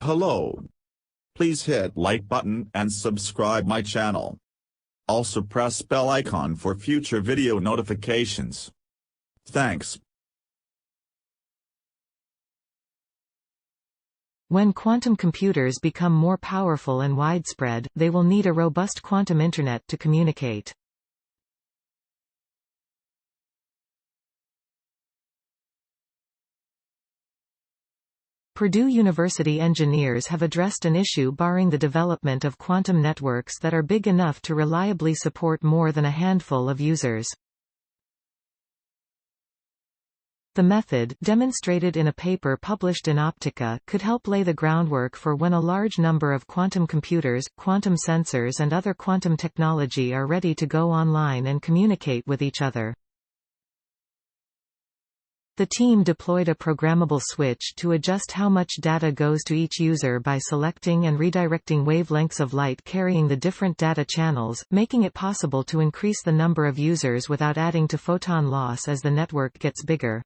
Hello. Please hit like button and subscribe my channel. Also press bell icon for future video notifications. Thanks. When quantum computers become more powerful and widespread, they will need a robust quantum internet to communicate. Purdue University engineers have addressed an issue barring the development of quantum networks that are big enough to reliably support more than a handful of users. The method, demonstrated in a paper published in Optica, could help lay the groundwork for when a large number of quantum computers, quantum sensors and other quantum technology are ready to go online and communicate with each other. The team deployed a programmable switch to adjust how much data goes to each user by selecting and redirecting wavelengths of light carrying the different data channels, making it possible to increase the number of users without adding to photon loss as the network gets bigger.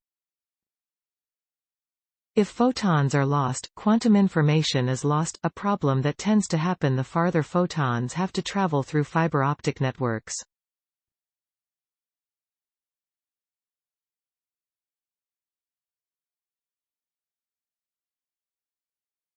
If photons are lost, quantum information is lost, a problem that tends to happen the farther photons have to travel through fiber optic networks.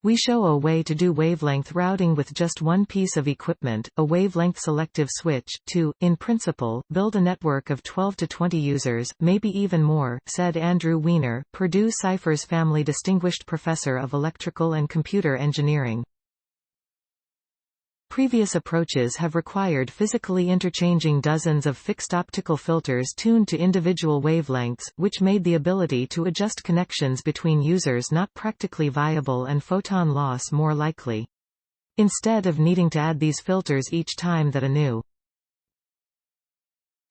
We show a way to do wavelength routing with just one piece of equipment, a wavelength selective switch, to, in principle, build a network of 12 to 20 users, maybe even more, said Andrew Weiner, Purdue Cyphers Family Distinguished Professor of Electrical and Computer Engineering. Previous approaches have required physically interchanging dozens of fixed optical filters tuned to individual wavelengths, which made the ability to adjust connections between users not practically viable and photon loss more likely. Instead of needing to add these filters each time that a new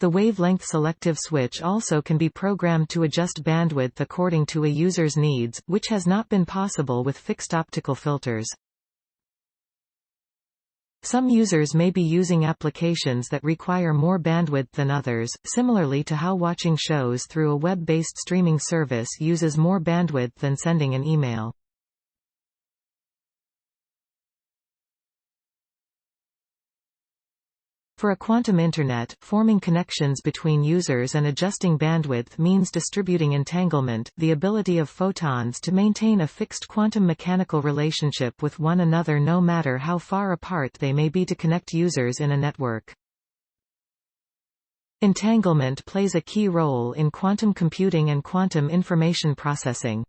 The wavelength selective switch also can be programmed to adjust bandwidth according to a user's needs, which has not been possible with fixed optical filters. Some users may be using applications that require more bandwidth than others, similarly to how watching shows through a web-based streaming service uses more bandwidth than sending an email. For a quantum internet, forming connections between users and adjusting bandwidth means distributing entanglement, the ability of photons to maintain a fixed quantum mechanical relationship with one another no matter how far apart they may be to connect users in a network. Entanglement plays a key role in quantum computing and quantum information processing.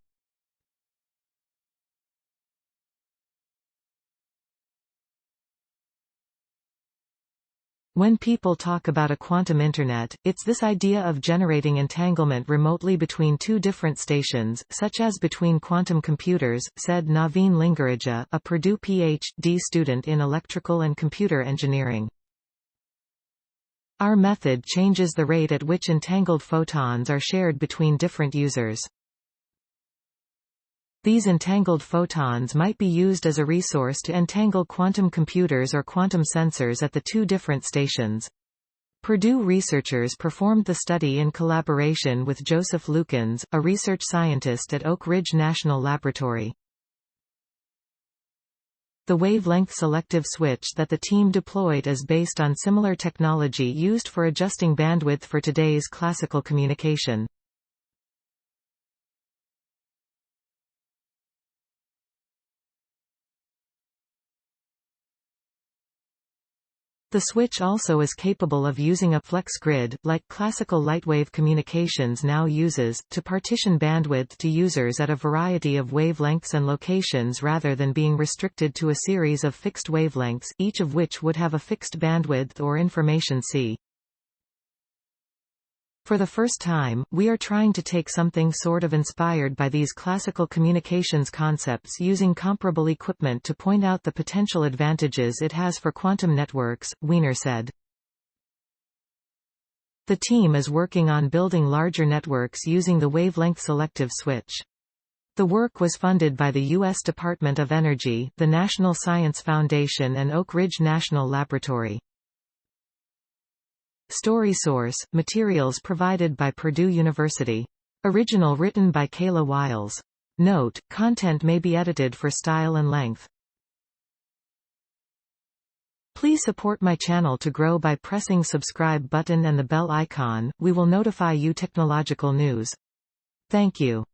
When people talk about a quantum internet, it's this idea of generating entanglement remotely between two different stations, such as between quantum computers, said Naveen Lingaraja, a Purdue Ph.D. student in electrical and computer engineering. Our method changes the rate at which entangled photons are shared between different users. These entangled photons might be used as a resource to entangle quantum computers or quantum sensors at the two different stations. Purdue researchers performed the study in collaboration with Joseph Lukens, a research scientist at Oak Ridge National Laboratory. The wavelength selective switch that the team deployed is based on similar technology used for adjusting bandwidth for today's classical communication. The switch also is capable of using a flex grid, like classical lightwave communications now uses, to partition bandwidth to users at a variety of wavelengths and locations rather than being restricted to a series of fixed wavelengths, each of which would have a fixed bandwidth or information C. For the first time, we are trying to take something sort of inspired by these classical communications concepts using comparable equipment to point out the potential advantages it has for quantum networks, Weiner said. The team is working on building larger networks using the wavelength selective switch. The work was funded by the U.S. Department of Energy, the National Science Foundation and Oak Ridge National Laboratory. Story source, materials provided by Purdue University. Original written by Kayla Wiles. Note, content may be edited for style and length. Please support my channel to grow by pressing subscribe button and the bell icon. We will notify you technological news. Thank you.